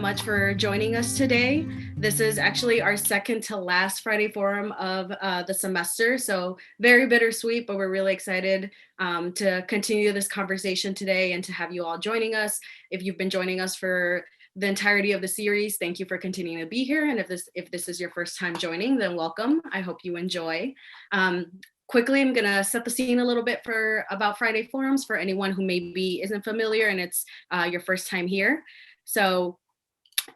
much for joining us today. This is actually our second to last Friday Forum of the semester, so very bittersweet, but we're really excited to continue this conversation today and to have you all joining us. If you've been joining us for the entirety of the series, thank you for continuing to be here. And if this is your first time joining, then welcome. I hope you enjoy. Quickly, I'm gonna set the scene a little bit about Friday Forums for anyone who maybe isn't familiar and it's your first time here. So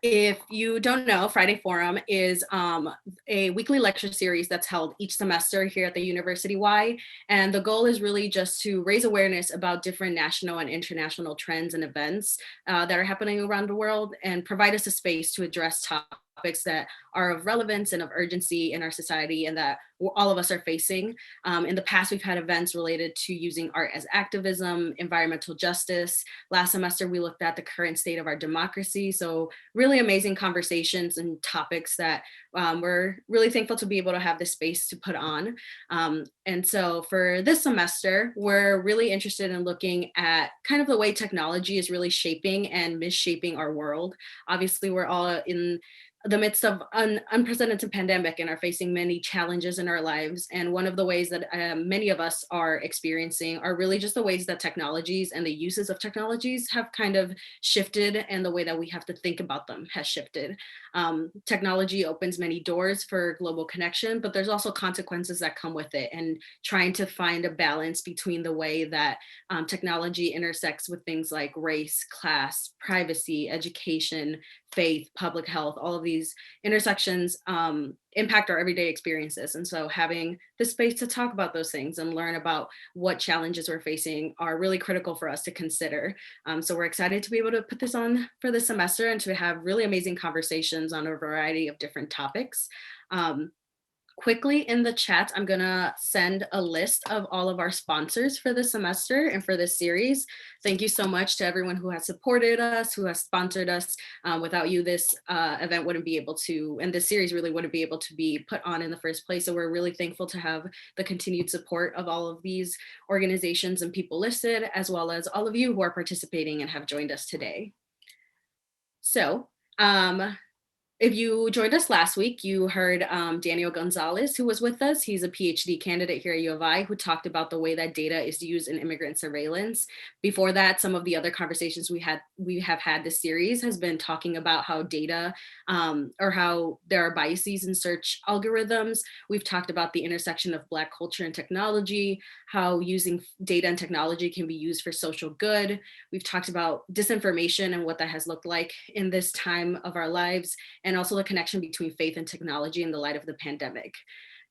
if you don't know, Friday Forum is a weekly lecture series that's held each semester here at the University Y. And the goal is really just to raise awareness about different national and international trends and events that are happening around the world and provide us a space to address topics that are of relevance and of urgency in our society and that all of us are facing. In the past, we've had events related to using art as activism, environmental justice. Last semester, we looked at the current state of our democracy. So really amazing conversations and topics that we're really thankful to be able to have this space to put on. And so for this semester, we're really interested in looking at kind of the way technology is really shaping and misshaping our world. Obviously, we're all in the midst of an unprecedented pandemic and are facing many challenges in our lives. And one of the ways that many of us are experiencing are really just the ways that technologies and the uses of technologies have kind of shifted, and the way that we have to think about them has shifted. Technology opens many doors for global connection, but there's also consequences that come with it, and trying to find a balance between the way that technology intersects with things like race, class, privacy, education, faith, public health, all of these intersections impact our everyday experiences. And so having the space to talk about those things and learn about what challenges we're facing are really critical for us to consider. So we're excited to be able to put this on for the semester and to have really amazing conversations on a variety of different topics. Quickly in the chat, I'm gonna send a list of all of our sponsors for this semester and for this series. Thank you so much to everyone who has supported us, who has sponsored us. Without you, this event wouldn't be able to, and this series really wouldn't be able to be put on in the first place. So we're really thankful to have the continued support of all of these organizations and people listed, as well as all of you who are participating and have joined us today. So, if you joined us last week, you heard Daniel Gonzalez, who was with us. He's a PhD candidate here at U of I, who talked about the way that data is used in immigrant surveillance. Before that, some of the other conversations we have had this series has been talking about how data or how there are biases in search algorithms. We've talked about the intersection of Black culture and technology, how using data and technology can be used for social good. We've talked about disinformation and what that has looked like in this time of our lives, and also the connection between faith and technology in the light of the pandemic.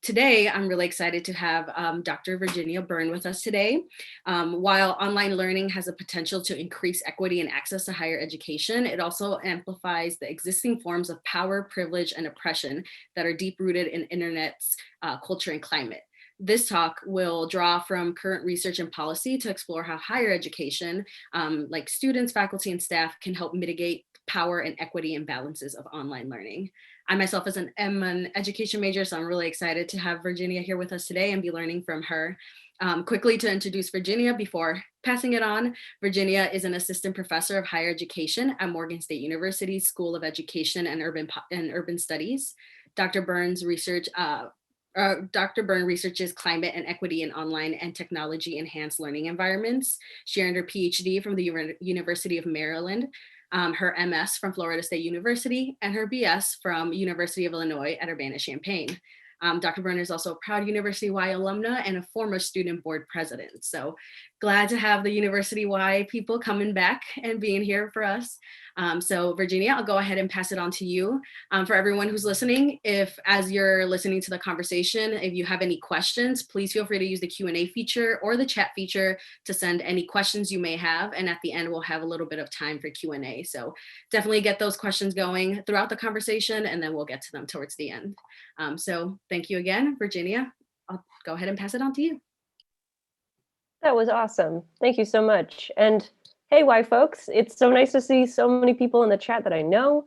Today, I'm really excited to have Dr. Virginia Byrne with us today. While online learning has a potential to increase equity and access to higher education, it also amplifies the existing forms of power, privilege, and oppression that are deep-rooted in internet's culture and climate. This talk will draw from current research and policy to explore how higher education, like students, faculty, and staff, can help mitigate power and equity imbalances of online learning. I myself am an education major, so I'm really excited to have Virginia here with us today and be learning from her. Quickly to introduce Virginia before passing it on, Virginia is an assistant professor of higher education at Morgan State University School of Education and Urban Studies. Dr. Byrne researches climate and equity in online and technology enhanced learning environments. She earned her PhD from the University of Maryland, her MS from Florida State University, and her BS from University of Illinois at Urbana-Champaign. Dr. Byrne is also a proud University Y alumna and a former student board president. So glad to have the University Y people coming back and being here for us. So Virginia, I'll go ahead and pass it on to you. For everyone who's listening, if as you're listening to the conversation, if you have any questions, please feel free to use the Q&A feature or the chat feature to send any questions you may have. And at the end, we'll have a little bit of time for Q&A. So definitely get those questions going throughout the conversation, and then we'll get to them towards the end. So thank you again, Virginia. I'll go ahead and pass it on to you. That was awesome. Thank you so much. And hey, Y folks, it's so nice to see so many people in the chat that I know.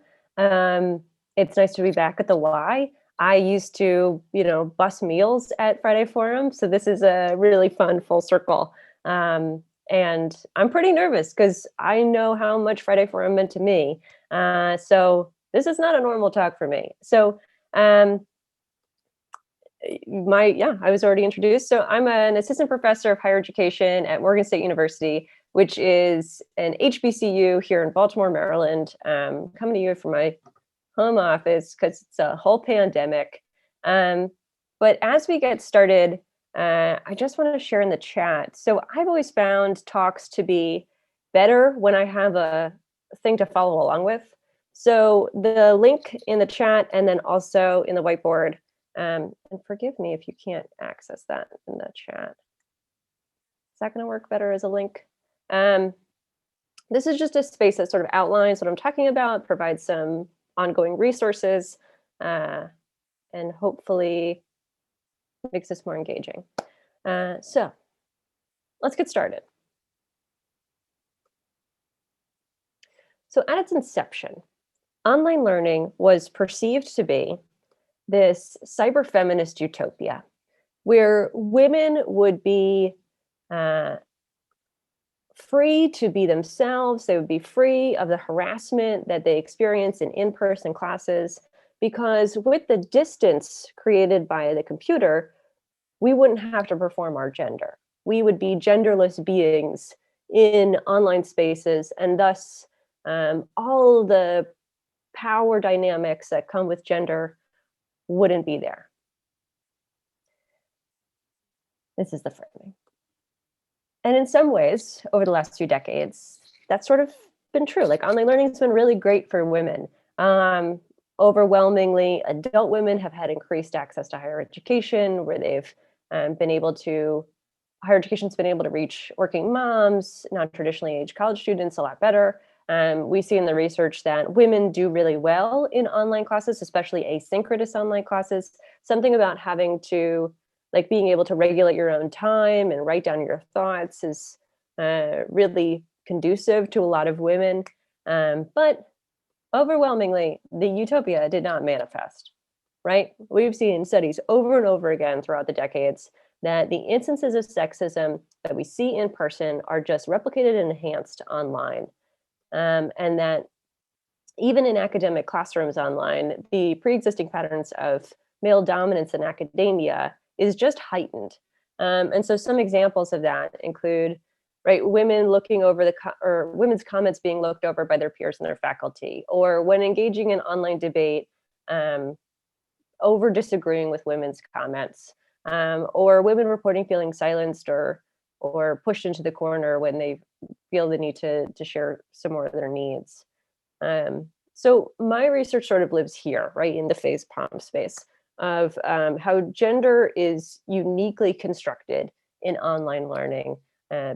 It's nice to be back at the Y. I used to, bus meals at Friday Forum, so this is a really fun full circle. And I'm pretty nervous because I know how much Friday Forum meant to me. So this is not a normal talk for me. So um, I was already introduced. So I'm an assistant professor of higher education at Morgan State University, which is an HBCU here in Baltimore, Maryland. Coming to you from my home office because it's a whole pandemic. But as we get started, I just want to share in the chat. So I've always found talks to be better when I have a thing to follow along with. So the link in the chat and then also in the whiteboard, and forgive me if you can't access that in the chat. Is that going to work better as a link? This is just a space that sort of outlines what I'm talking about, provides some ongoing resources, and hopefully makes this more engaging. So let's get started. So at its inception, online learning was perceived to be this cyber feminist utopia where women would be free to be themselves. They would be free of the harassment that they experience in in-person classes, because with the distance created by the computer, we wouldn't have to perform our gender. We would be genderless beings in online spaces, and thus all the power dynamics that come with gender wouldn't be there. This is the framing. And in some ways, over the last 2 decades, that's sort of been true. Like online learning has been really great for women. Overwhelmingly, adult women have had increased access to higher education, where they've been able to, higher education's been able to reach working moms, non-traditionally aged college students a lot better. We see in the research that women do really well in online classes, especially asynchronous online classes. Something about having to, like being able to regulate your own time and write down your thoughts is really conducive to a lot of women. But overwhelmingly, the utopia did not manifest, right? We've seen studies over and over again throughout the decades that the instances of sexism that we see in person are just replicated and enhanced online. And that even in academic classrooms online, the pre-existing patterns of male dominance in academia is just heightened. And so some examples of that include, right, women looking over or women's comments being looked over by their peers and their faculty, or when engaging in online debate, over disagreeing with women's comments, or women reporting feeling silenced or pushed into the corner when they feel the need to share some more of their needs. So my research sort of lives here, right, in the face palm space of how gender is uniquely constructed in online learning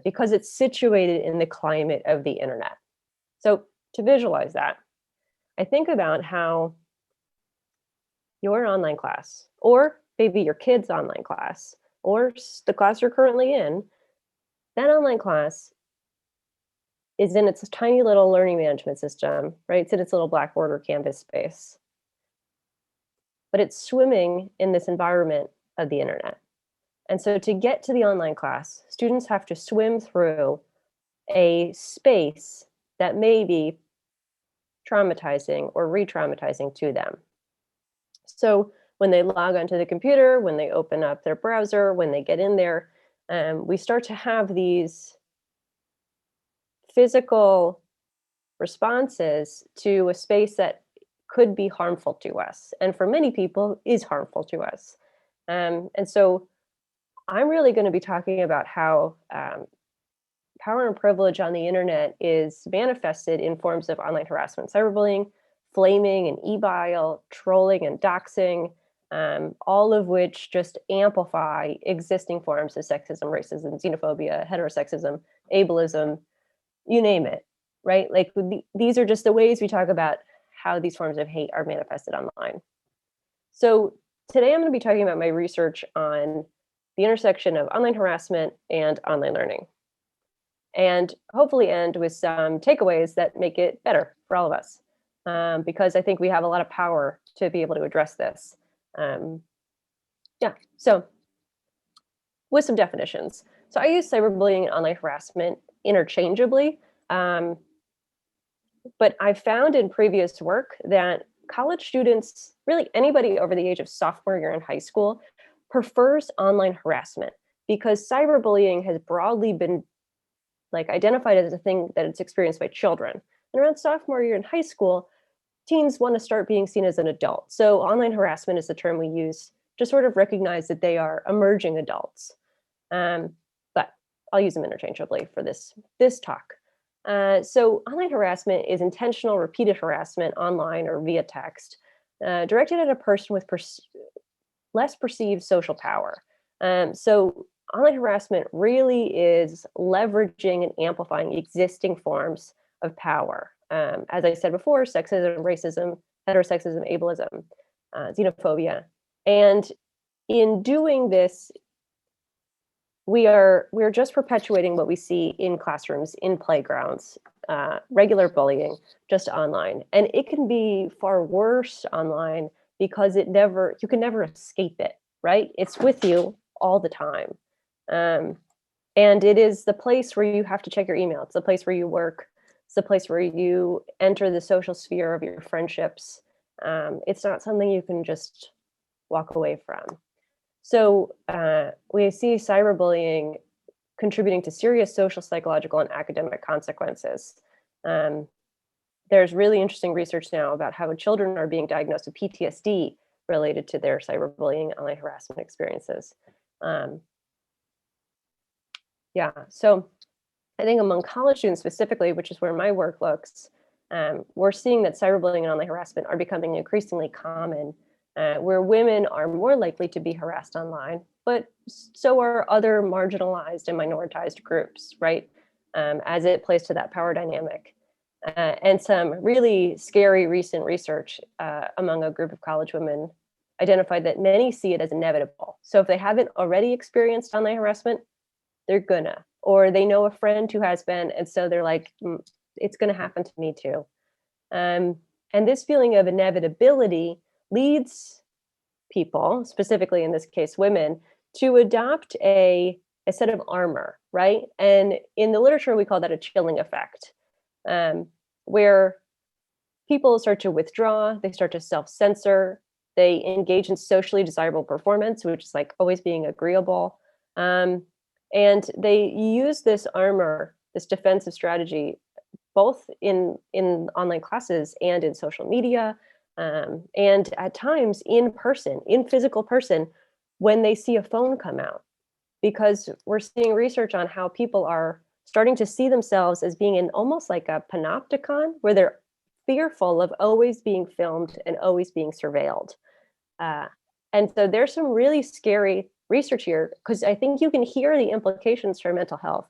because it's situated in the climate of the internet. So to visualize that, I think about how your online class, or maybe your kid's online class, or the class you're currently in, that online class is in its tiny little learning management system, right? It's in its little Blackboard or Canvas space. But it's swimming in this environment of the internet. And so to get to the online class, students have to swim through a space that may be traumatizing or re-traumatizing to them. So when they log onto the computer, when they open up their browser, when they get in there, we start to have these physical responses to a space that could be harmful to us, and for many people is harmful to us. And so I'm really going to be talking about how power and privilege on the internet is manifested in forms of online harassment, cyberbullying, flaming and e-bile, trolling and doxing, all of which just amplify existing forms of sexism, racism, xenophobia, heterosexism, ableism, you name it, right? Like these are just the ways we talk about how these forms of hate are manifested online. So today I'm going to be talking about my research on the intersection of online harassment and online learning, and hopefully end with some takeaways that make it better for all of us, because I think we have a lot of power to be able to address this. Yeah, so with some definitions. So I use cyberbullying and online harassment interchangeably. Um, but I've found in previous work that college students, really anybody over the age of sophomore year in high school, prefers online harassment because cyberbullying has broadly been like identified as a thing that it's experienced by children. And around sophomore year in high school, teens want to start being seen as an adult. So online harassment is the term we use to sort of recognize that they are emerging adults. But I'll use them interchangeably for this talk. So online harassment is intentional, repeated harassment online or via text, directed at a person with less perceived social power. So online harassment really is leveraging and amplifying existing forms of power. As I said before, sexism, racism, heterosexism, ableism, xenophobia. And in doing this, we're just perpetuating what we see in classrooms, in playgrounds, regular bullying, just online. And it can be far worse online because you can never escape it, right? It's with you all the time. And it is the place where you have to check your email. It's the place where you work. It's the place where you enter the social sphere of your friendships. It's not something you can just walk away from. So we see cyberbullying contributing to serious social, psychological, and academic consequences. There's really interesting research now about how children are being diagnosed with PTSD related to their cyberbullying and online harassment experiences. Yeah, so I think among college students specifically, which is where my work looks, we're seeing that cyberbullying and online harassment are becoming increasingly common, where women are more likely to be harassed online, but so are other marginalized and minoritized groups, right? As it plays to that power dynamic. And some really scary recent research among a group of college women identified that many see it as inevitable. So if they haven't already experienced online harassment, they're gonna, or they know a friend who has been, and so they're like, it's gonna happen to me too. And this feeling of inevitability leads people, specifically in this case women, to adopt a set of armor, right? And in the literature, we call that a chilling effect, where people start to withdraw, they start to self-censor, they engage in socially desirable performance, which is like always being agreeable. And they use this armor, this defensive strategy, both in online classes and in social media, and at times in person, in physical person, when they see a phone come out. Because we're seeing research on how people are starting to see themselves as being in almost like a panopticon, where they're fearful of always being filmed and always being surveilled. And so there's some really scary research here, because I think you can hear the implications for mental health.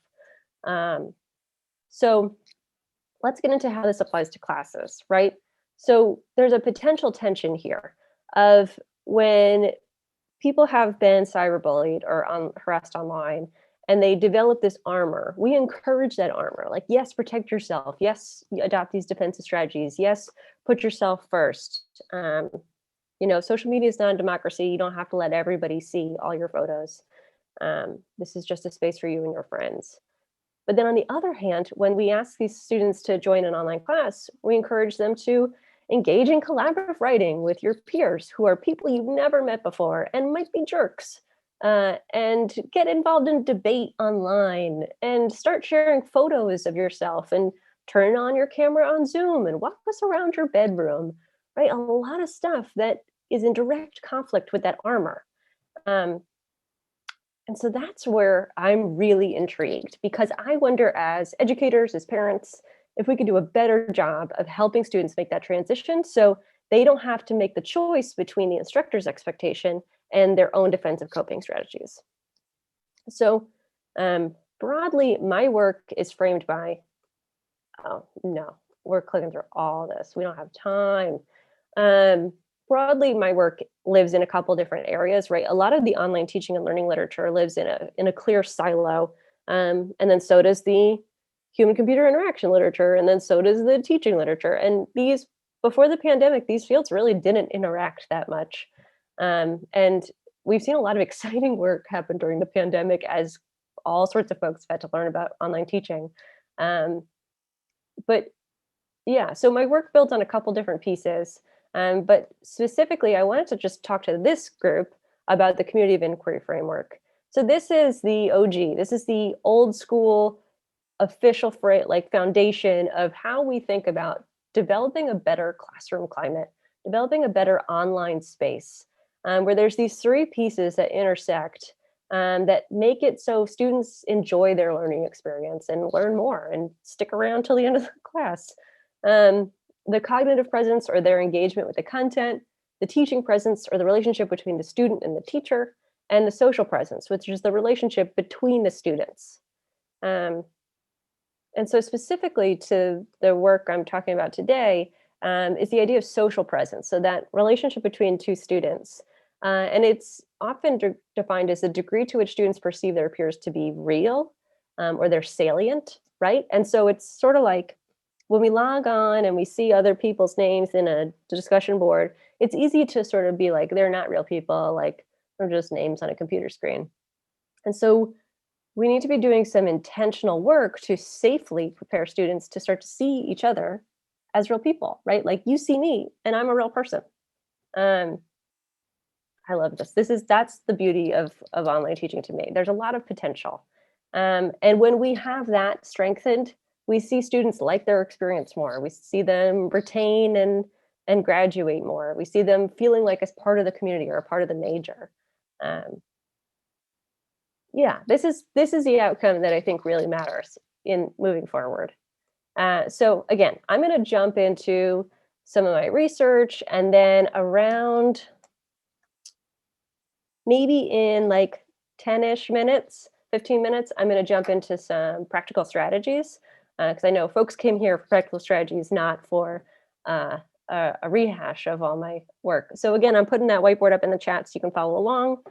So let's get into how this applies to classes, right? So there's a potential tension here of when people have been cyberbullied or harassed online and they develop this armor, we encourage that armor. Like, yes, protect yourself. Yes, adopt these defensive strategies. Yes, put yourself first. Social media is not a democracy. You don't have to let everybody see all your photos. This is just a space for you and your friends. But then on the other hand, when we ask these students to join an online class, we encourage them to engage in collaborative writing with your peers who are people you've never met before and might be jerks, and get involved in debate online and start sharing photos of yourself and turn on your camera on Zoom and walk us around your bedroom, right? A lot of stuff that is in direct conflict with that armor. And so that's where I'm really intrigued, because I wonder, as educators, as parents, if we could do a better job of helping students make that transition so they don't have to make the choice between the instructor's expectation and their own defensive coping strategies. So broadly, my work is framed by, oh no, we're clicking through all this. We don't have time. Broadly, my work lives in a couple different areas, right? A lot of the online teaching and learning literature lives in a clear silo, and then so does the human-computer interaction literature, and then so does the teaching literature. And these, before the pandemic, these fields really didn't interact that much. And we've seen a lot of exciting work happen during the pandemic as all sorts of folks have had to learn about online teaching. But yeah, so my work builds on a couple different pieces. But specifically, I wanted to just talk to this group about the Community of Inquiry Framework. So this is the OG. This is the old school official foundation of how we think about developing a better classroom climate, developing a better online space, where there's these three pieces that intersect that make it so students enjoy their learning experience and learn more and stick around till the end of the class. The cognitive presence, or their engagement with the content, the teaching presence, or the relationship between the student and the teacher, and the social presence, which is the relationship between the students. And so specifically to the work I'm talking about today is the idea of social presence. So that relationship between two students. And it's often defined as the degree to which students perceive their peers to be real or they're salient, right? And so it's sort of like when we log on and we see other people's names in a discussion board, it's easy to sort of be like, they're not real people, like they're just names on a computer screen. And so we need to be doing some intentional work to safely prepare students to start to see each other as real people, right? Like you see me and I'm a real person. I love this. That's the beauty of online teaching to me. There's a lot of potential. And when we have that strengthened, we see students like their experience more. We see them retain and graduate more. We see them feeling like as part of the community or a part of the major. Yeah, this is the outcome that I think really matters in moving forward. So again, I'm going to jump into some of my research, and then around maybe in like 10-ish minutes, 15 minutes, I'm going to jump into some practical strategies, because I know folks came here for practical strategies, not for a rehash of all my work. So again, I'm putting that whiteboard up in the chat so you can follow along.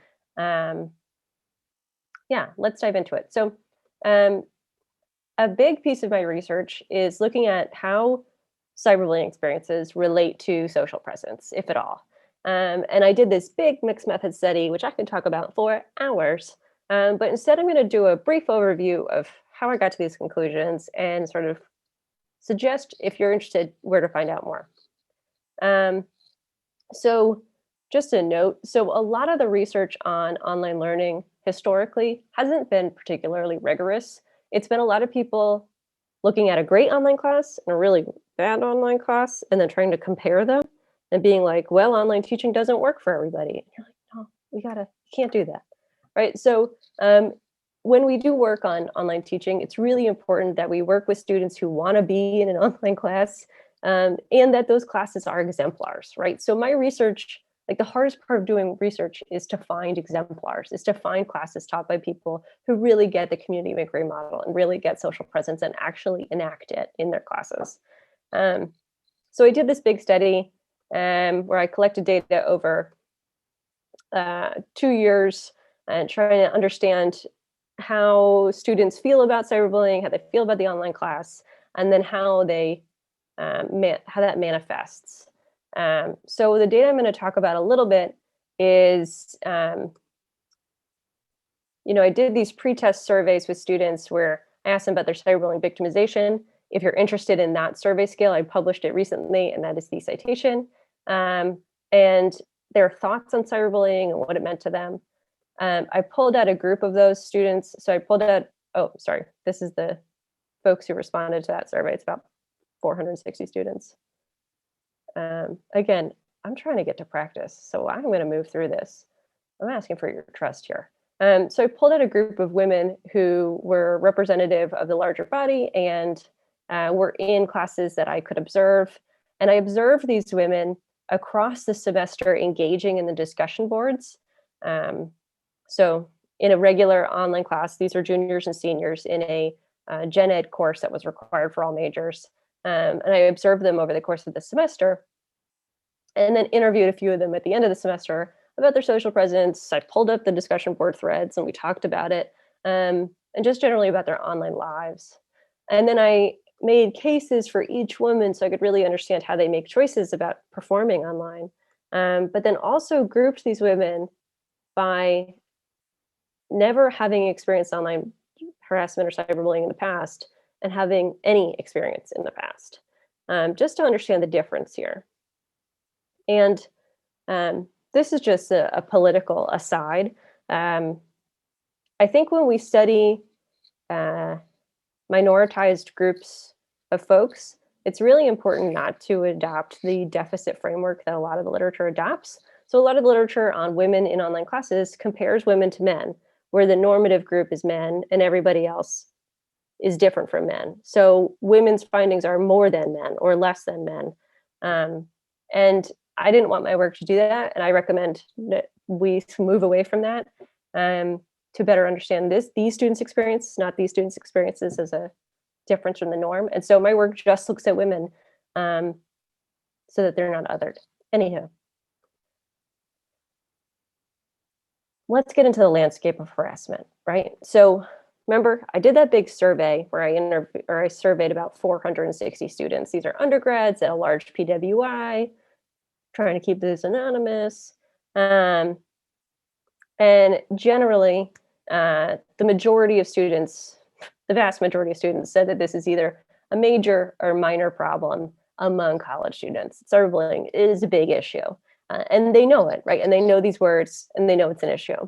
Yeah, let's dive into it. So a big piece of my research is looking at how cyberbullying experiences relate to social presence, if at all. And I did this big mixed method study, which I can talk about for hours. But instead, I'm going to do a brief overview of how I got to these conclusions and sort of suggest, if you're interested, where to find out more. So just a note, so a lot of the research on online learning historically hasn't been particularly rigorous. It's been a lot of people looking at a great online class and a really bad online class and then trying to compare them and being like, well, online teaching doesn't work for everybody. And you're like, no, can't do that, right? So when we do work on online teaching, it's really important that we work with students who want to be in an online class and that those classes are exemplars, right? So my research, like the hardest part of doing research is to find exemplars, is to find classes taught by people who really get the community of inquiry model and really get social presence and actually enact it in their classes. So I did this big study where I collected data over 2 years and trying to understand how students feel about cyberbullying, how they feel about the online class, and then how they how that manifests. So the data I'm going to talk about a little bit is, I did these pre-test surveys with students where I asked them about their cyberbullying victimization. If you're interested in that survey scale, I published it recently, and that is the citation. And their thoughts on cyberbullying and what it meant to them. I pulled out a group of those students. So I pulled out, this is the folks who responded to that survey. It's about 460 students. Again, I'm trying to get to practice, so I'm going to move through this. I'm asking for your trust here. So I pulled out a group of women who were representative of the larger body and were in classes that I could observe. And I observed these women across the semester engaging in the discussion boards. So in a regular online class, these are juniors and seniors in a gen ed course that was required for all majors. And I observed them over the course of the semester and then interviewed a few of them at the end of the semester about their social presence. I pulled up the discussion board threads and we talked about it, and just generally about their online lives. And then I made cases for each woman so I could really understand how they make choices about performing online. But then also grouped these women by never having experienced online harassment or cyberbullying in the past and having any experience in the past, just to understand the difference here. And this is just a political aside. I think when we study minoritized groups of folks, it's really important not to adopt the deficit framework that a lot of the literature adopts. So a lot of literature on women in online classes compares women to men, where the normative group is men and everybody else is different from men. So women's findings are more than men or less than men. And I didn't want my work to do that. And I recommend that we move away from that to better understand these students' experience, not these students' experiences as a difference from the norm. And so my work just looks at women so that they're not othered. Anyhow. Let's get into the landscape of harassment, right? So remember, I did that big survey where I surveyed about 460 students. These are undergrads at a large PWI, trying to keep this anonymous. And generally, the majority of students, the vast majority of students said that this is either a major or minor problem among college students. Cyberbullying is a big issue. And they know it, right? And they know these words and they know it's an issue.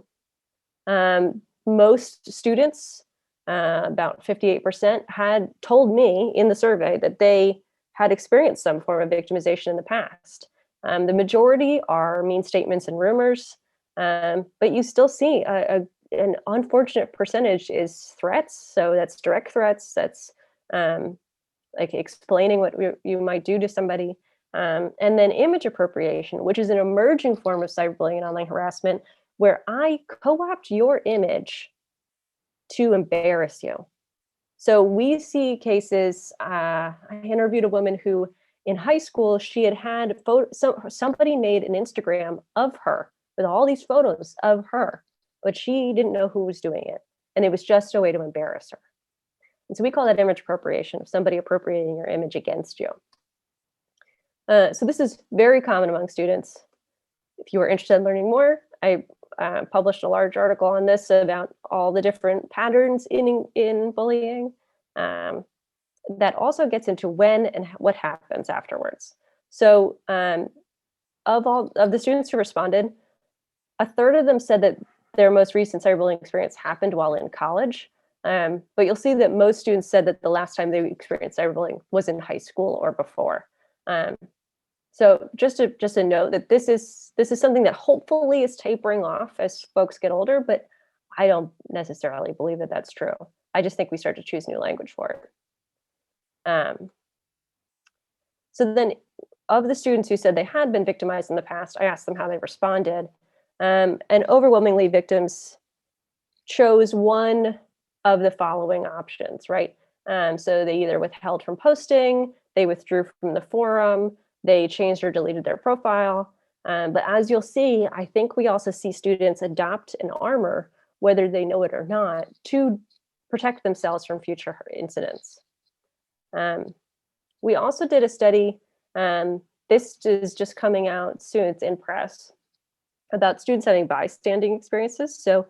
Most students, about 58%, had told me in the survey that they had experienced some form of victimization in the past. The majority are mean statements and rumors, but you still see an unfortunate percentage is threats. So that's direct threats. That's like explaining what you might do to somebody. And then image appropriation, which is an emerging form of cyberbullying and online harassment, where I co-opt your image to embarrass you. So we see cases, I interviewed a woman who in high school, she had somebody made an Instagram of her with all these photos of her, but she didn't know who was doing it. And it was just a way to embarrass her. And so we call that image appropriation, of somebody appropriating your image against you. So this is very common among students. If you are interested in learning more, I published a large article on this about all the different patterns in bullying. That also gets into when and what happens afterwards. So of the students who responded, a third of them said that their most recent cyberbullying experience happened while in college. But you'll see that most students said that the last time they experienced cyberbullying was in high school or before. So just a note that this is something that hopefully is tapering off as folks get older, but I don't necessarily believe that that's true. I just think we start to choose new language for it. So then of the students who said they had been victimized in the past, I asked them how they responded. And overwhelmingly victims chose one of the following options, right? So they either withheld from posting, they withdrew from the forum, they changed or deleted their profile. But as you'll see, I think we also see students adopt an armor, whether they know it or not, to protect themselves from future incidents. We also did a study, this is just coming out soon, it's in press, about students having bystanding experiences. So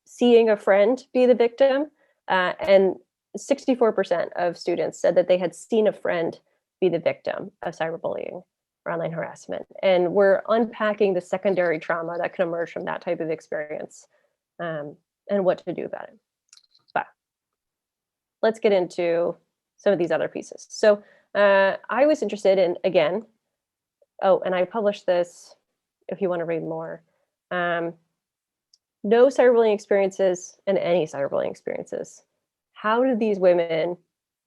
seeing a friend be the victim, and 64% of students said that they had seen a friend be the victim of cyberbullying or online harassment. And we're unpacking the secondary trauma that can emerge from that type of experience, and what to do about it. But let's get into some of these other pieces. So I was interested in, again, oh, and I published this if you want to read more. No cyberbullying experiences and any cyberbullying experiences. How do these women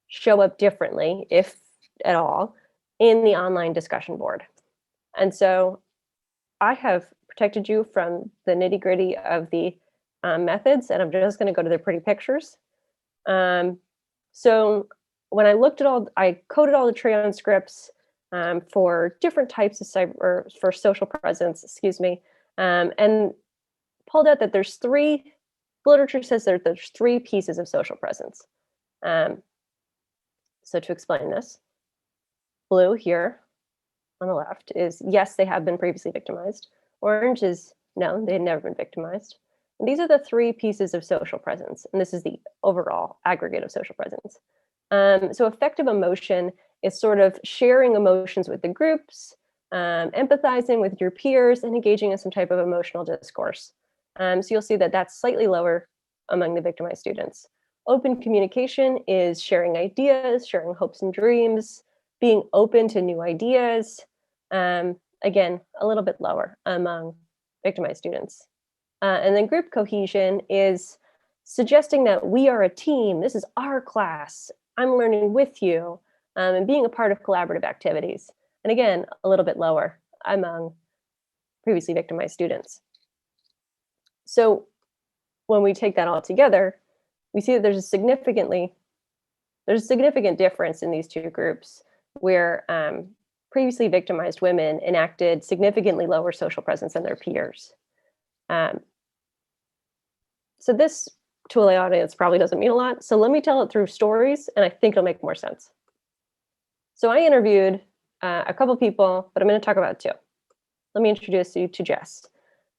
show up differently, if at all, in the online discussion board? And so I have protected you from the nitty-gritty of the methods, and I'm just going to go to the pretty pictures. So when I looked at I coded all the transcripts for different types of for social presence, excuse me, and pulled out that there's literature says that there's 3 pieces of social presence. So to explain this, blue here on the left is yes, they have been previously victimized. Orange is no, they had never been victimized. And these are the three pieces of social presence, and this is the overall aggregate of social presence. So effective emotion is sort of sharing emotions with the groups, empathizing with your peers, and engaging in some type of emotional discourse. So you'll see that that's slightly lower among the victimized students. Open communication is sharing ideas, sharing hopes and dreams, being open to new ideas. Again, a little bit lower among victimized students. And then group cohesion is suggesting that we are a team. This is our class. I'm learning with you, and being a part of collaborative activities. And again, a little bit lower among previously victimized students. So when we take that all together, we see that there's a significant difference in these two groups where previously victimized women enacted significantly lower social presence than their peers. So this to a audience probably doesn't mean a lot. So let me tell it through stories, and I think it'll make more sense. So I interviewed a couple people, but I'm going to talk about two. Let me introduce you to Jess.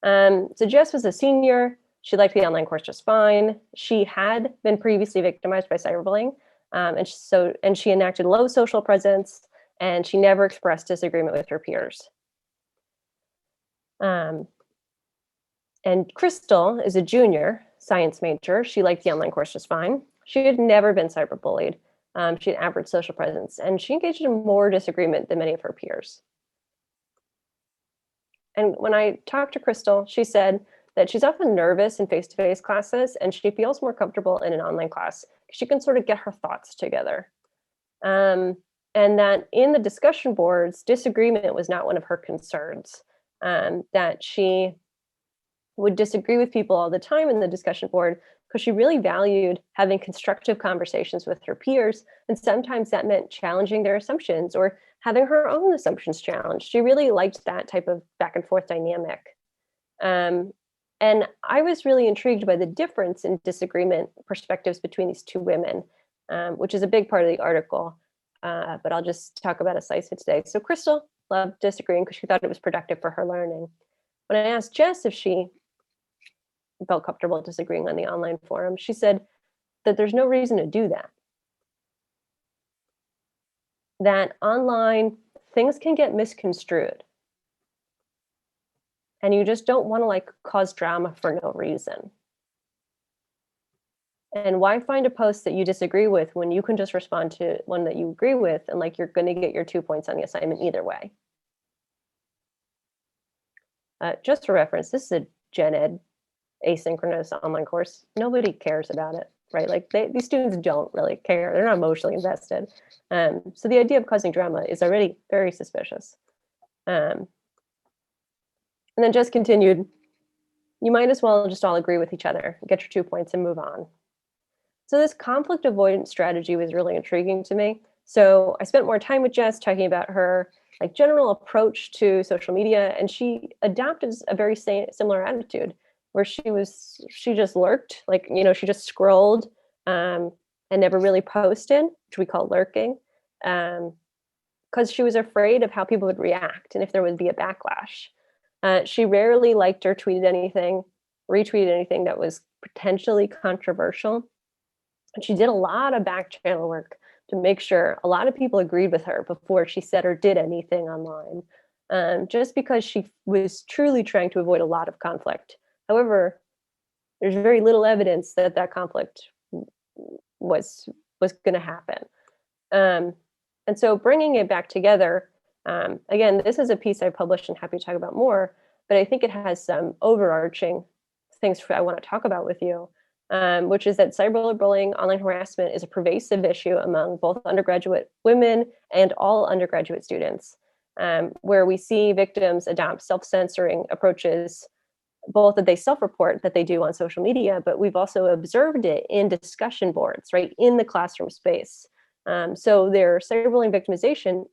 So Jess was a senior. She liked the online course just fine. She had been previously victimized by cyberbullying, and she enacted low social presence, and she never expressed disagreement with her peers. And Crystal is a junior science major. She liked the online course just fine. She had never been cyberbullied. She had average social presence, and she engaged in more disagreement than many of her peers. And when I talked to Crystal, she said that she's often nervous in face-to-face classes, and she feels more comfortable in an online class because she can sort of get her thoughts together. And that in the discussion boards, disagreement was not one of her concerns, that she would disagree with people all the time in the discussion board because she really valued having constructive conversations with her peers. And sometimes that meant challenging their assumptions or having her own assumptions challenged. She really liked that type of back and forth dynamic. And I was really intrigued by the difference in disagreement perspectives between these two women, which is a big part of the article. But I'll just talk about a slice of it today. So Crystal loved disagreeing because she thought it was productive for her learning. When I asked Jess if she felt comfortable disagreeing on the online forum, she said that there's no reason to do that. That online things can get misconstrued. And you just don't want to like cause drama for no reason. And why find a post that you disagree with when you can just respond to one that you agree with and like you're going to get your 2 points on the assignment either way. Just for reference, this is a gen ed asynchronous online course. Nobody cares about it, right? Like these students don't really care. They're not emotionally invested. So the idea of causing drama is already very suspicious. And then just continued, you might as well just all agree with each other, get your 2 points and move on. So this conflict avoidance strategy was really intriguing to me. So I spent more time with Jess talking about her like general approach to social media, and she adopted a very similar attitude where she just lurked, like, you know, she just scrolled and never really posted, which we call lurking, because she was afraid of how people would react and if there would be a backlash. She rarely liked or tweeted anything, retweeted anything that was potentially controversial. And she did a lot of back channel work to make sure a lot of people agreed with her before she said or did anything online, just because she was truly trying to avoid a lot of conflict. However, there's very little evidence that that conflict was going to happen. And so bringing it back together, again, this is a piece I published and happy to talk about more, but I think it has some overarching things I want to talk about with you, which is that cyberbullying, online harassment is a pervasive issue among both undergraduate women and all undergraduate students, where we see victims adopt self-censoring approaches, both that they self-report that they do on social media, but we've also observed it in discussion boards, right, in the classroom space. So their cyberbullying victimization,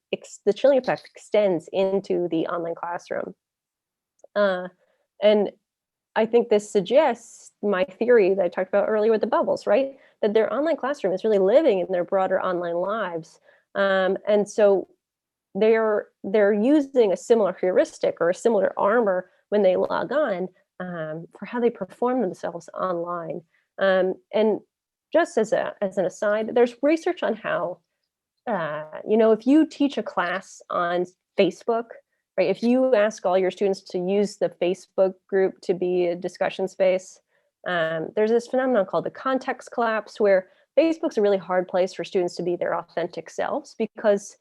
the chilling effect extends into the online classroom. And I think this suggests my theory that I talked about earlier with the bubbles, right? That their online classroom is really living in their broader online lives. And so they're using a similar heuristic or a similar armor when they log on, for how they perform themselves online. And just as an aside, there's research on how, if you teach a class on Facebook, right? If you ask all your students to use the Facebook group to be a discussion space, there's this phenomenon called the context collapse, where Facebook's a really hard place for students to be their authentic selves because,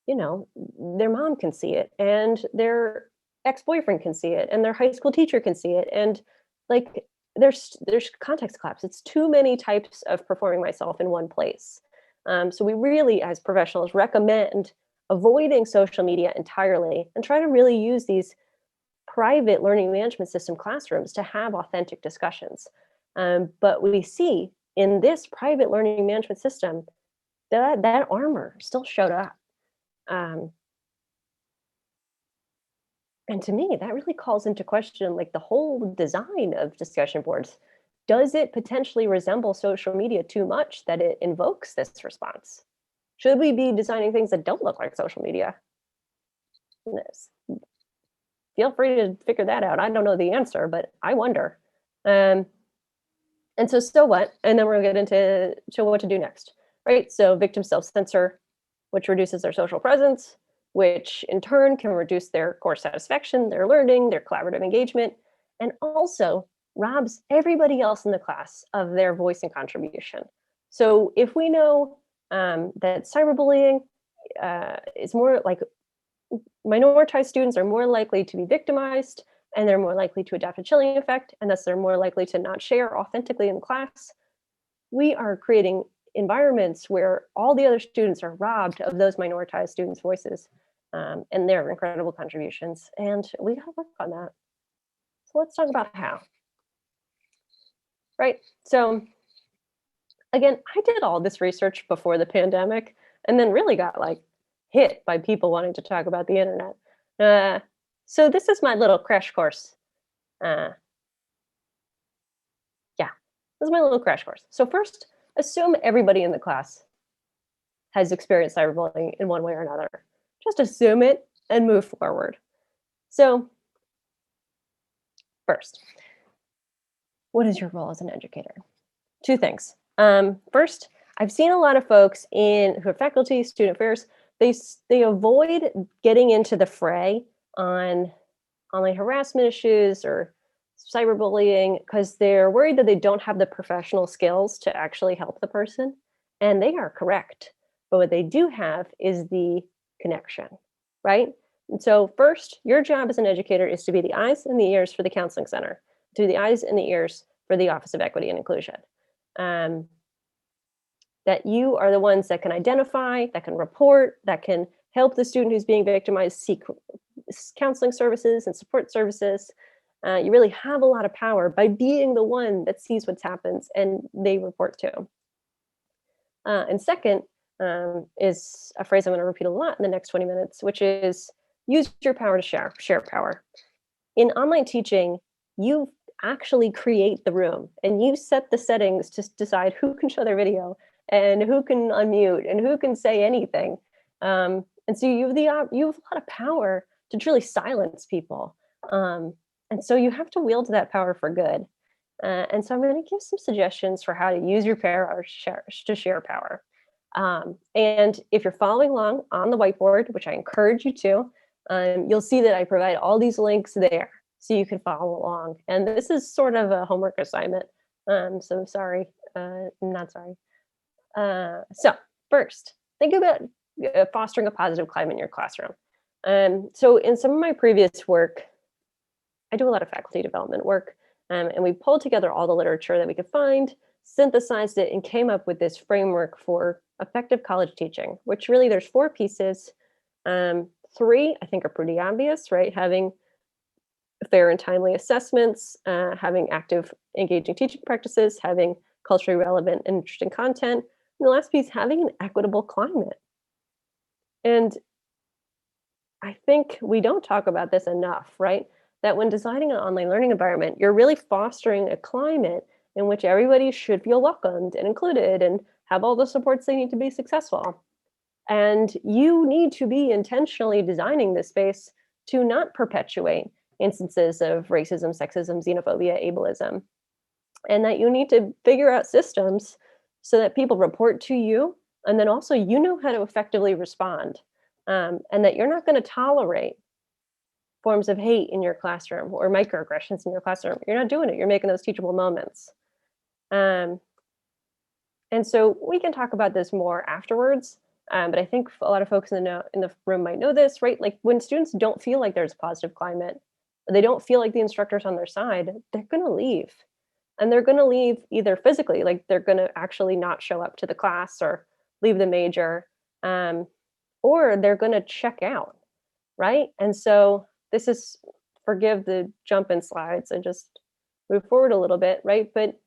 their mom can see it and their ex-boyfriend can see it and their high school teacher can see it. And like there's context collapse. It's too many types of performing myself in one place. So we really, as professionals, recommend avoiding social media entirely and try to really use these private learning management system classrooms to have authentic discussions. But we see in this private learning management system that armor still showed up. And to me, that really calls into question like the whole design of discussion boards. Does it potentially resemble social media too much that it invokes this response? Should we be designing things that don't look like social media? Yes. Feel free to figure that out. I don't know the answer, but I wonder. And so what? And then we're gonna get into what to do next, right? So victims self-censor, which reduces their social presence, which in turn can reduce their course satisfaction, their learning, their collaborative engagement, and also robs everybody else in the class of their voice and contribution. So if we know that cyberbullying is more like minoritized students are more likely to be victimized and they're more likely to adopt a chilling effect, and thus they're more likely to not share authentically in class, we are creating environments where all the other students are robbed of those minoritized students' voices and their incredible contributions. And we gotta work on that. So let's talk about how. Right, so again, I did all this research before the pandemic and then really got like hit by people wanting to talk about the internet. So this is my little crash course. Yeah, this is my little crash course. So first, assume everybody in the class has experienced cyberbullying in one way or another. Just assume it and move forward. So first, what is your role as an educator? Two things. First, I've seen a lot of folks who are faculty, student affairs, they avoid getting into the fray on online harassment issues or cyberbullying because they're worried that they don't have the professional skills to actually help the person. And they are correct. But what they do have is the connection, right? And so first, your job as an educator is to be the eyes and the ears for the counseling center, to be the eyes and the ears for the Office of Equity and Inclusion. That you are the ones that can identify, that can report, that can help the student who's being victimized seek counseling services and support services. You really have a lot of power by being the one that sees what happens and they report to. And second is a phrase I'm going to repeat a lot in the next 20 minutes, which is use your power to share power. In online teaching, you actually create the room and you set the settings to decide who can show their video and who can unmute and who can say anything. And so you have a lot of power to truly silence people. And so you have to wield that power for good. And so I'm going to give some suggestions for how to use your power to share power. And if you're following along on the whiteboard, which I encourage you to, you'll see that I provide all these links there so you can follow along. And this is sort of a homework assignment. So sorry, not sorry. So first, think about fostering a positive climate in your classroom. So in some of my previous work, I do a lot of faculty development work, and we pulled together all the literature that we could find, synthesized it, and came up with this framework for effective college teaching, which really there's 4 pieces. 3, I think, are pretty obvious, right? Having fair and timely assessments, having active, engaging teaching practices, having culturally relevant and interesting content, and the last piece, having an equitable climate. And I think we don't talk about this enough, right? That when designing an online learning environment, you're really fostering a climate in which everybody should feel welcomed and included and have all the supports they need to be successful. And you need to be intentionally designing this space to not perpetuate instances of racism, sexism, xenophobia, ableism, and that you need to figure out systems so that people report to you, and then also you know how to effectively respond, and that you're not going to tolerate forms of hate in your classroom or microaggressions in your classroom. You're not doing it. You're making those teachable moments. Um, and so we can talk about this more afterwards. But I think a lot of folks in the room might know this, right? Like when students don't feel like there's a positive climate, they don't feel like the instructor's on their side, they're going to leave. And they're going to leave either physically, like they're going to actually not show up to the class or leave the major, or they're going to check out, right? And so this is, forgive the jump in slides and just move forward a little bit, right? But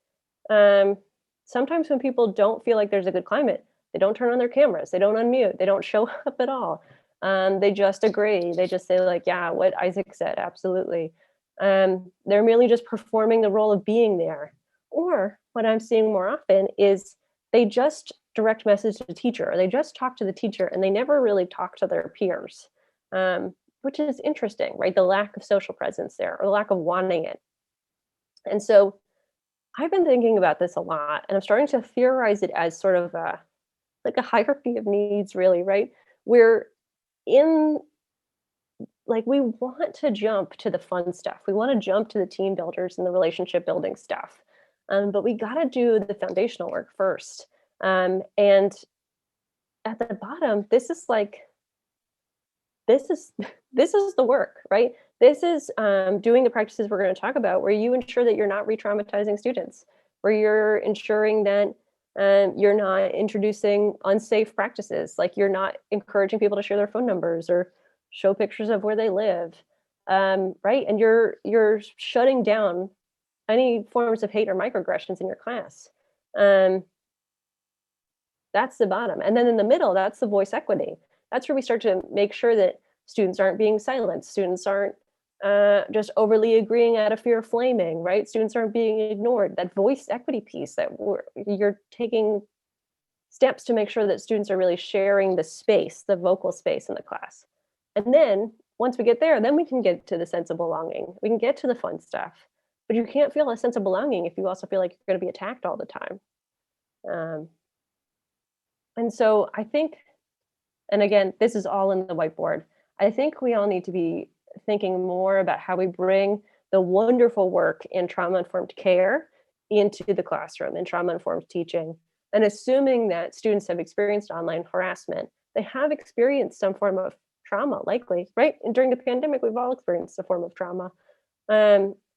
sometimes when people don't feel like there's a good climate, they don't turn on their cameras, they don't unmute, they don't show up at all. They just agree. They just say like, yeah, what Isaac said, absolutely. They're merely just performing the role of being there. Or what I'm seeing more often is they just direct message to the teacher, or they just talk to the teacher and they never really talk to their peers, which is interesting, right? The lack of social presence there, or the lack of wanting it. And so I've been thinking about this a lot, and I'm starting to theorize it as sort of a like a hierarchy of needs, really, right? We're in, like, we want to jump to the fun stuff. We want to jump to the team builders and the relationship building stuff. But we got to do the foundational work first. And at the bottom, this is like, this is this is the work, right? This is doing the practices we're going to talk about, where you ensure that you're not re-traumatizing students, where you're ensuring that you're not introducing unsafe practices, like you're not encouraging people to share their phone numbers or show pictures of where they live, right? And you're shutting down any forms of hate or microaggressions in your class. That's the bottom. And then in the middle, that's the voice equity. That's where we start to make sure that students aren't being silenced. Students aren't just overly agreeing out of fear of flaming, right? Students aren't being ignored. That voice equity piece, that you're taking steps to make sure that students are really sharing the space, the vocal space in the class. And then once we get there, then we can get to the sense of belonging. We can get to the fun stuff. But you can't feel a sense of belonging if you also feel like you're going to be attacked all the time. And so I think, and again, this is all in the whiteboard, I think we all need to be thinking more about how we bring the wonderful work in trauma-informed care into the classroom, in trauma-informed teaching, and assuming that students have experienced online harassment, they have experienced some form of trauma, likely, right? And during the pandemic, we've all experienced a form of trauma.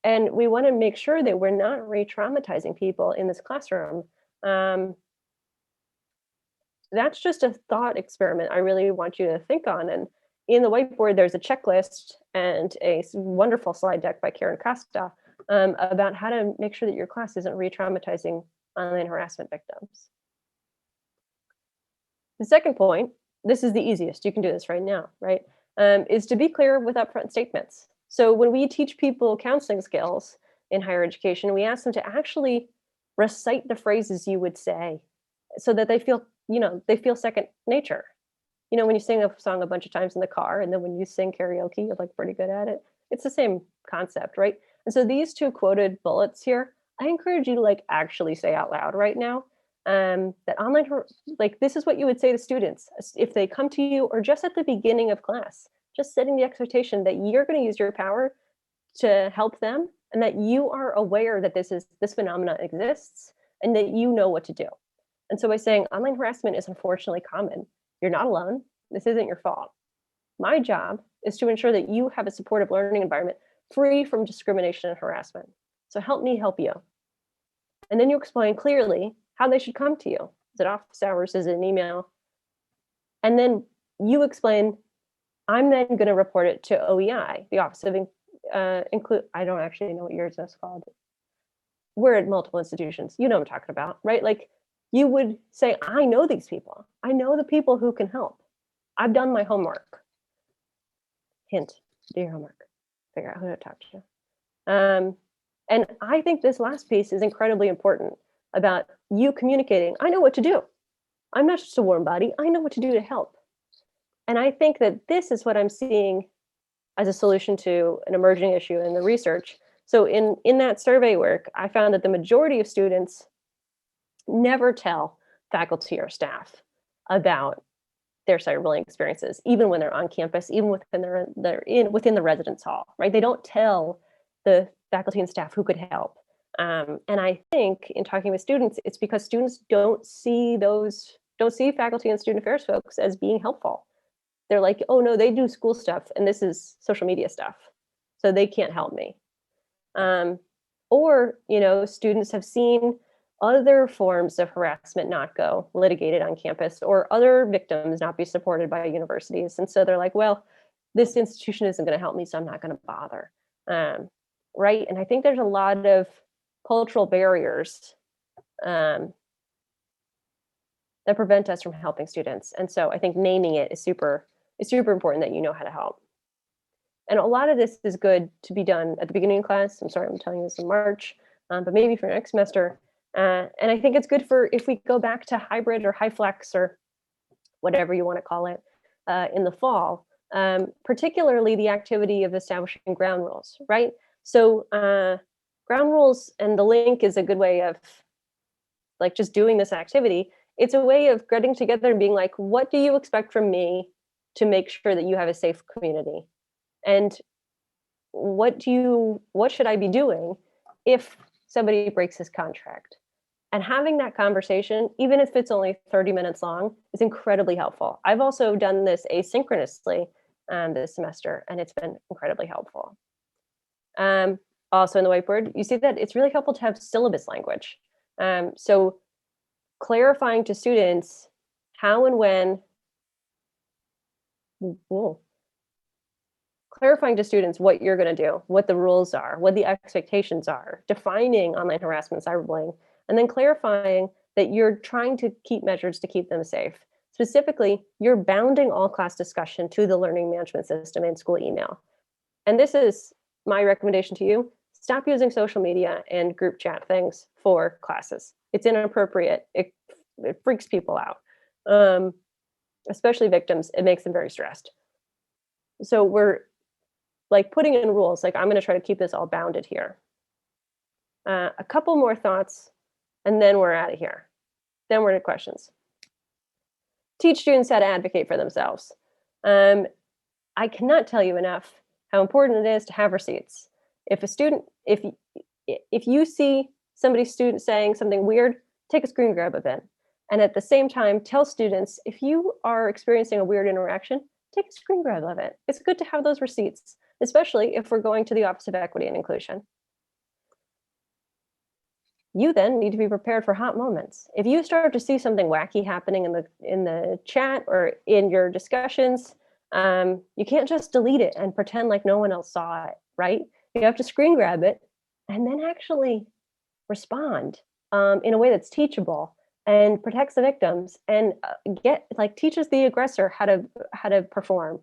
And we want to make sure that we're not re-traumatizing people in this classroom. That's just a thought experiment I really want you to think on. And in the whiteboard, there's a checklist and a wonderful slide deck by Karen Costa about how to make sure that your class isn't re-traumatizing online harassment victims. The second point, this is the easiest, you can do this right now, right? Is to be clear with upfront statements. So when we teach people counseling skills in higher education, we ask them to actually recite the phrases you would say so that they feel, they feel second nature. When you sing a song a bunch of times in the car, and then when you sing karaoke, you're like pretty good at it. It's the same concept, right? And so these two quoted bullets here, I encourage you to like actually say out loud right now. That online, like this is what you would say to students if they come to you, or just at the beginning of class, just setting the expectation that you're going to use your power to help them, and that you are aware that this phenomenon exists, and that you know what to do. And so by saying online harassment is unfortunately common, you're not alone. This isn't your fault. My job is to ensure that you have a supportive learning environment free from discrimination and harassment. So help me help you. And then you explain clearly how they should come to you. Is it office hours? Is it an email? And then you explain, I'm then going to report it to OEI, the Office of I don't actually know what yours is called. We're at multiple institutions. You know what I'm talking about, right? Like you would say, I know these people. I know the people who can help. I've done my homework. Hint, do your homework. Figure out who to talk to. And I think this last piece is incredibly important about you communicating. I know what to do. I'm not just a warm body. I know what to do to help. And I think that this is what I'm seeing as a solution to an emerging issue in the research. So in that survey work, I found that the majority of students never tell faculty or staff about their cyberbullying experiences, even when they're on campus, even within the residence hall, right? They don't tell the faculty and staff who could help. And I think in talking with students, it's because students don't see faculty and student affairs folks as being helpful. They're like, oh no, they do school stuff and this is social media stuff, so they can't help me. Or, students have seen other forms of harassment not go litigated on campus, or other victims not be supported by universities. And so they're like, well, this institution isn't going to help me, so I'm not going to bother. Right. And I think there's a lot of cultural barriers that prevent us from helping students. And so I think naming it is super important, that you know how to help. And a lot of this is good to be done at the beginning of class. I'm sorry, I'm telling you this in March, but maybe for next semester. And I think it's good for if we go back to hybrid or high flex or whatever you want to call it in the fall, particularly the activity of establishing ground rules, right? So ground rules, and the link is a good way of like just doing this activity. It's a way of getting together and being like, what do you expect from me to make sure that you have a safe community? And what should I be doing if somebody breaks his contract? And having that conversation, even if it's only 30 minutes long, is incredibly helpful. I've also done this asynchronously this semester, and it's been incredibly helpful. Also in the whiteboard, you see that it's really helpful to have syllabus language. So clarifying to students how and when, clarifying to students what you're going to do, what the rules are, what the expectations are, defining online harassment, cyberbullying, and then clarifying that you're trying to keep measures to keep them safe. Specifically, you're bounding all class discussion to the learning management system and school email. And this is my recommendation to you. Stop using social media and group chat things for classes. It's inappropriate. It freaks people out, especially victims. It makes them very stressed. So we're like putting in rules, like I'm going to try to keep this all bounded here. A couple more thoughts, and then we're out of here. Then we're to questions. Teach students how to advocate for themselves. I cannot tell you enough how important it is to have receipts. If you see student saying something weird, take a screen grab of it. And at the same time, tell students, if you are experiencing a weird interaction, take a screen grab of it. It's good to have those receipts, especially if we're going to the Office of Equity and Inclusion. You then need to be prepared for hot moments. If you start to see something wacky happening in the chat or in your discussions, you can't just delete it and pretend like no one else saw it, right? You have to screen grab it and then actually respond in a way that's teachable and protects the victims and teaches the aggressor how to perform.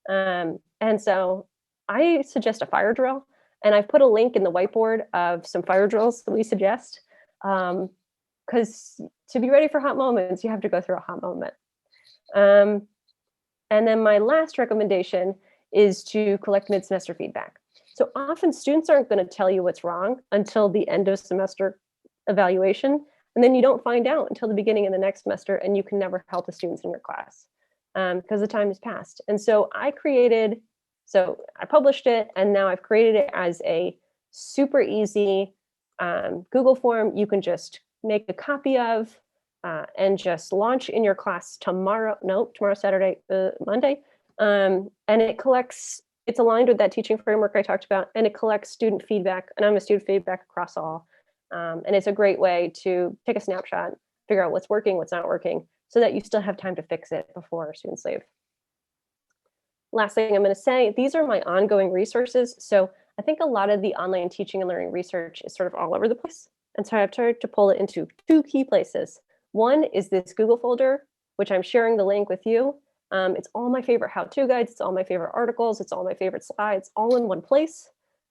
And so I suggest a fire drill, and I've put a link in the whiteboard of some fire drills that we suggest, because to be ready for hot moments, you have to go through a hot moment. And then my last recommendation is to collect mid-semester feedback. So often students aren't going to tell you what's wrong until the end of semester evaluation, and then you don't find out until the beginning of the next semester, and you can never help the students in your class because the time has passed. And so I published it, and now I've created it as a super easy Google form you can just make a copy of and just launch in your class tomorrow, Saturday, Monday. And it's aligned with that teaching framework I talked about, and it collects student feedback, and I'm a student feedback across all. And it's a great way to take a snapshot, figure out what's working, what's not working, so that you still have time to fix it before students leave. Last thing I'm going to say, these are my ongoing resources. So I think a lot of the online teaching and learning research is sort of all over the place. And so I've tried to pull it into two key places. One is this Google folder, which I'm sharing the link with you. It's all my favorite how-to guides. It's all my favorite articles. It's all my favorite slides, all in one place.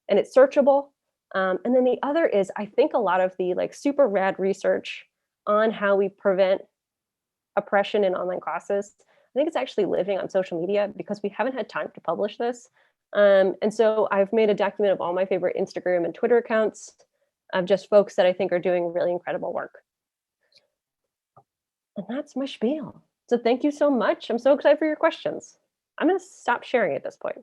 And it's searchable. And then the other is, I think a lot of the super rad research on how we prevent oppression in online classes, I think it's actually living on social media because we haven't had time to publish this. And so I've made a document of all my favorite Instagram and Twitter accounts of just folks that I think are doing really incredible work. And that's my spiel. So thank you so much. I'm so excited for your questions. I'm going to stop sharing at this point.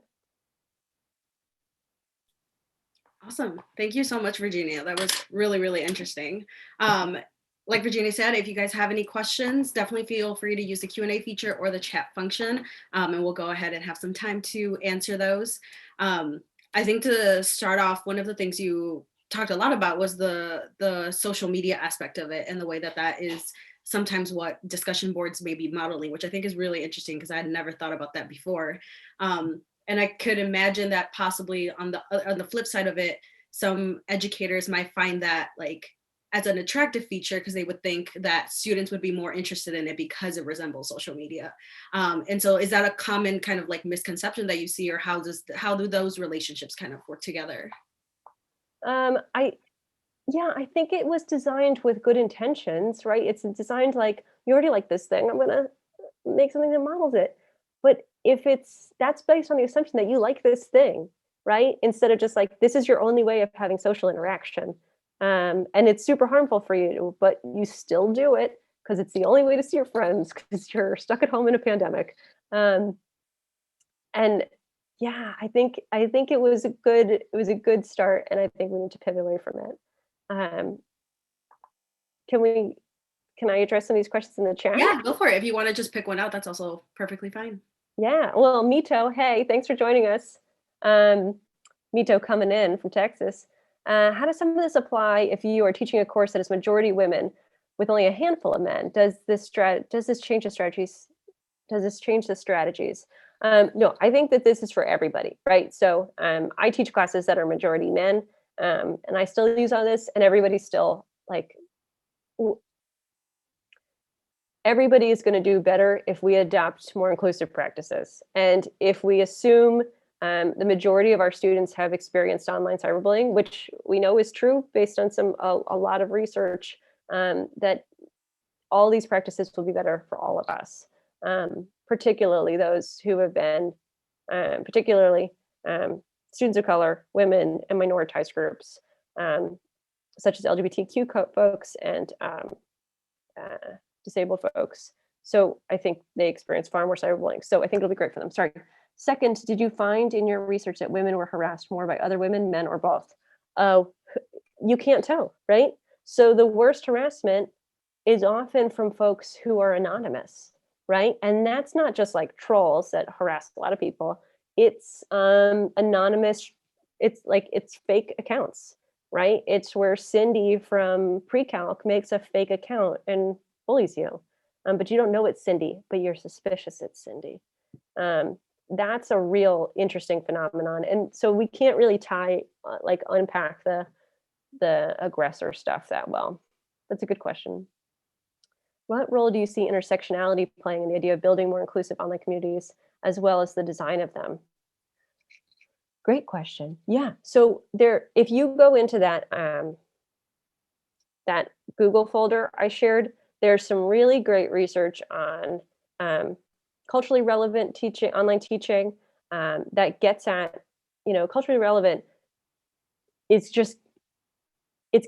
Awesome. Thank you so much, Virginia. That was really, really interesting. Like Virginia said, if you guys have any questions, definitely feel free to use the Q&A feature or the chat function, and we'll go ahead and have some time to answer those. I think to start off, one of the things you talked a lot about was the social media aspect of it and the way that that is sometimes what discussion boards may be modeling, which I think is really interesting because I had never thought about that before. And I could imagine that possibly on the flip side of it, some educators might find that like as an attractive feature because they would think that students would be more interested in it because it resembles social media. And so is that a common kind of like misconception that you see, or how do those relationships kind of work together? I think it was designed with good intentions, right? It's designed like, you already like this thing, I'm gonna make something that models it. But if that's based on the assumption that you like this thing, right? Instead of just like, this is your only way of having social interaction. And it's super harmful for you, but you still do it because it's the only way to see your friends because you're stuck at home in a pandemic. Um, and yeah, I think it was a good start, and I think we need to pivot away from it. Um, can we can I address some of these questions in the chat? Yeah, go for it. If you want to just pick one out, that's also perfectly fine. Yeah. Well, Mito, hey, thanks for joining us. Um, Mito coming in from Texas. How does some of this apply if you are teaching a course that is majority women with only a handful of men? Does this change the strategies? Does this change the strategies? No, I think that this is for everybody, right? So I teach classes that are majority men, and I still use all this, and everybody's still like, everybody is going to do better if we adopt more inclusive practices. And if we assume the majority of our students have experienced online cyberbullying, which we know is true based on a lot of research, that all these practices will be better for all of us, particularly those who have been, particularly students of color, women, and minoritized groups, such as LGBTQ folks and disabled folks. So I think they experience far more cyberbullying. So I think it'll be great for them. Sorry. Second, did you find in your research that women were harassed more by other women, men, or both? Oh, you can't tell, right? So the worst harassment is often from folks who are anonymous, right? And that's not just like trolls that harass a lot of people. It's anonymous. It's fake accounts, right? It's where Cindy from pre-calc makes a fake account and bullies you. But you don't know it's Cindy, but you're suspicious it's Cindy. That's a real interesting phenomenon. And so we can't really unpack the aggressor stuff that well. That's a good question. What role do you see intersectionality playing in the idea of building more inclusive online communities as well as the design of them? Great question. Yeah. So if you go into that Google folder I shared, there's some really great research on culturally relevant teaching, online teaching, that gets at, culturally relevant. It's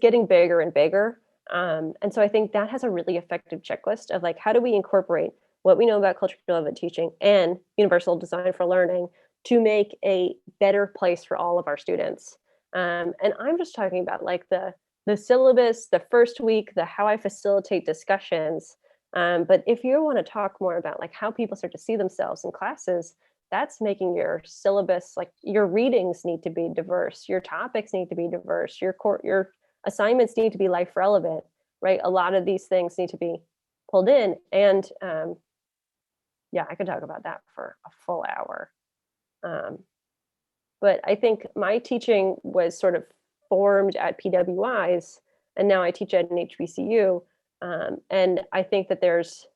getting bigger and bigger. And so I think that has a really effective checklist of like, how do we incorporate what we know about culturally relevant teaching and universal design for learning to make a better place for all of our students? And I'm just talking about like the syllabus, the first week, the how I facilitate discussions. But if you want to talk more about like how people start to see themselves in classes, that's making your syllabus, like your readings need to be diverse, your topics need to be diverse, your assignments need to be life relevant, right? A lot of these things need to be pulled in. And yeah, I could talk about that for a full hour. But I think my teaching was sort of formed at PWIs, and now I teach at an HBCU. And I think that there's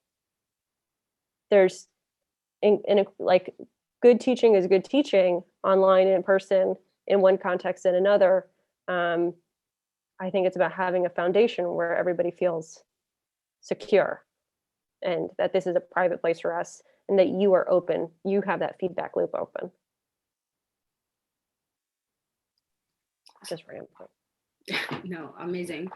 like good teaching is good teaching online and in person in one context and another. I think it's about having a foundation where everybody feels secure and that this is a private place for us and that you are open. You have that feedback loop open. just rambling. No, amazing.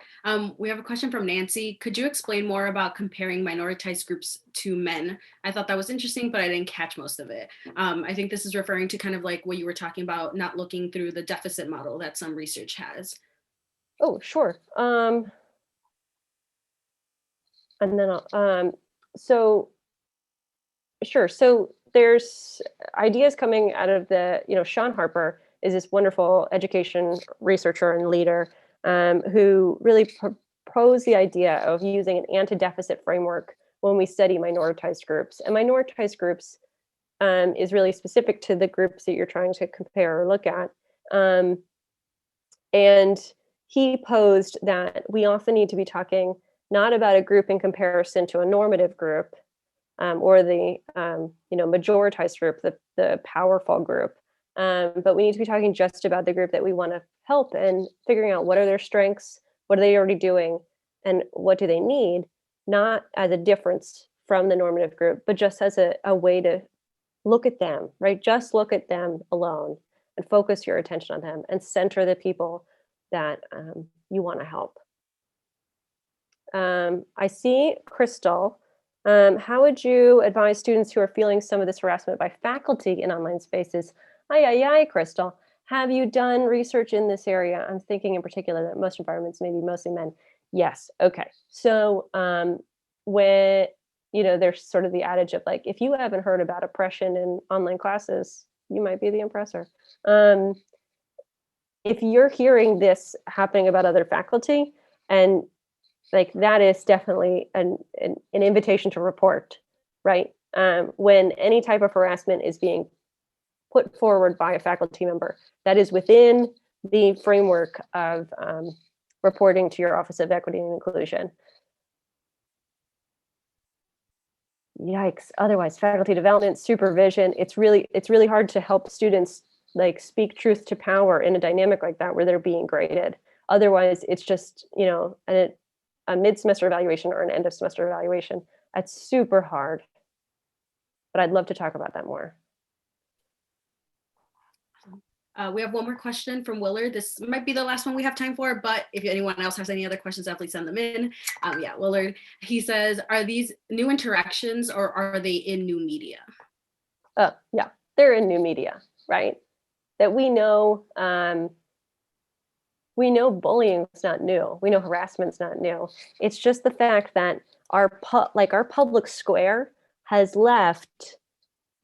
We have a question from Nancy. Could you explain more about comparing minoritized groups to men? I thought that was interesting, but I didn't catch most of it. I think this is referring to kind of like what you were talking about, not looking through the deficit model that some research has. Oh, sure. And then so sure. So there's ideas coming out of the, Sean Harper is this wonderful education researcher and leader who really proposed the idea of using an anti-deficit framework when we study minoritized groups. And minoritized groups is really specific to the groups that you're trying to compare or look at. And he posed that we often need to be talking not about a group in comparison to a normative group, or the majoritized group, the powerful group, but we need to be talking just about the group that we want to help and figuring out what are their strengths, what are they already doing, and what do they need, not as a difference from the normative group, but just as a way to look at them, right? Just look at them alone and focus your attention on them and center the people that you want to help. I see Crystal. How would you advise students who are feeling some of this harassment by faculty in online spaces? Aye, Crystal. Have you done research in this area? I'm thinking in particular that most environments may be mostly men. Yes. Okay. So when, there's sort of the adage of like, if you haven't heard about oppression in online classes, you might be the oppressor. If you're hearing this happening about other faculty, and like that is definitely an invitation to report, right? When any type of harassment is being put forward by a faculty member, that is within the framework of reporting to your Office of Equity and Inclusion. Yikes. Otherwise, faculty development, supervision, it's really hard to help students like speak truth to power in a dynamic like that where they're being graded. Otherwise, it's just, a mid-semester evaluation or an end of semester evaluation. That's super hard, but I'd love to talk about that more. We have one more question from Willard. This might be the last one we have time for, but if anyone else has any other questions, definitely send them in. Yeah, Willard, he says, are these new interactions or are they in new media? Yeah, they're in new media, right? That we know bullying is not new. We know harassment's not new. It's just the fact that our public square has left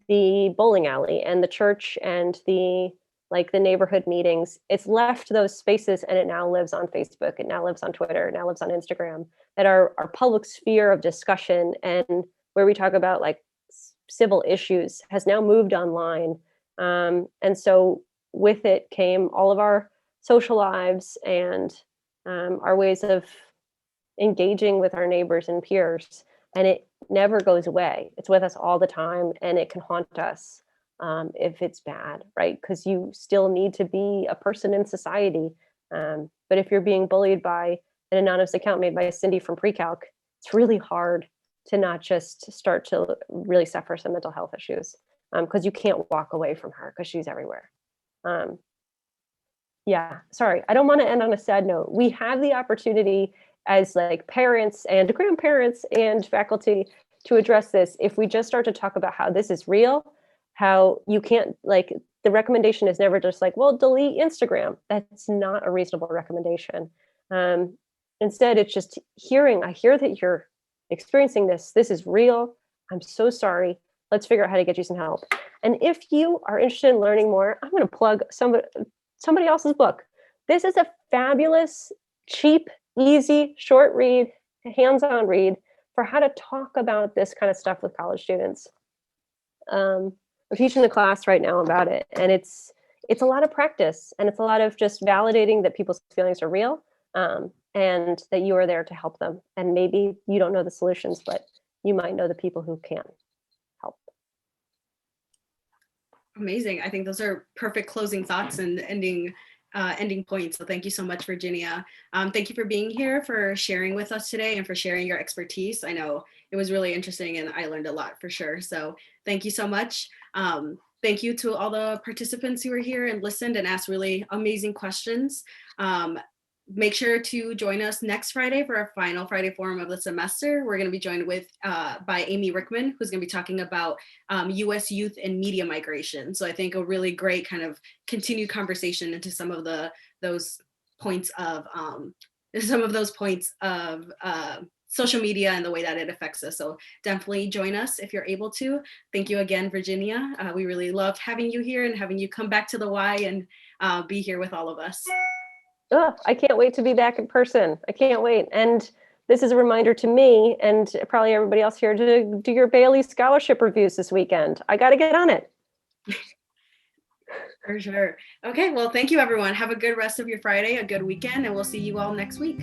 the bowling alley and the church and the neighborhood meetings. It's left those spaces and it now lives on Facebook. It now lives on Twitter. It now lives on Instagram. That our public sphere of discussion and where we talk about like civil issues has now moved online. And so with it came all of our social lives and our ways of engaging with our neighbors and peers. And it never goes away. It's with us all the time and it can haunt us if it's bad, right? Because you still need to be a person in society. But if you're being bullied by an anonymous account made by Cindy from pre-calc, it's really hard to not just start to really suffer some mental health issues because you can't walk away from her because she's everywhere. Yeah, sorry, I don't want to end on a sad note. We have the opportunity as like parents and grandparents and faculty to address this if we just start to talk about how this is real, how you can't, like, the recommendation is never just like, well, delete Instagram. That's not a reasonable recommendation. Instead, it's just I hear that you're experiencing this. This is real. I'm so sorry. Let's figure out how to get you some help. And if you are interested in learning more, I'm going to plug somebody else's book. This is a fabulous, cheap, easy, short read, hands-on read for how to talk about this kind of stuff with college students. I'm teaching the class right now about it, and it's a lot of practice, and it's a lot of just validating that people's feelings are real, and that you are there to help them. And maybe you don't know the solutions, but you might know the people who can help. Amazing. I think those are perfect closing thoughts and ending points. So thank you so much, Virginia. Thank you for being here, for sharing with us today, and for sharing your expertise. I know it was really interesting and I learned a lot for sure. So thank you so much. thank you to all the participants who were here and listened and asked really amazing questions. Make sure to join us next Friday for our final Friday forum of the semester. We're going to be joined by Amy Rickman, who's going to be talking about U.S. youth and media migration. So I think a really great kind of continued conversation into some of those points of social media and the way that it affects us. So definitely join us if you're able to. Thank you again, Virginia. We really loved having you here and having you come back to the Y and be here with all of us. Oh, I can't wait to be back in person. I can't wait. And this is a reminder to me and probably everybody else here to do your Bailey scholarship reviews this weekend. I got to get on it. For sure. Okay, well, thank you, everyone. Have a good rest of your Friday, a good weekend, and we'll see you all next week.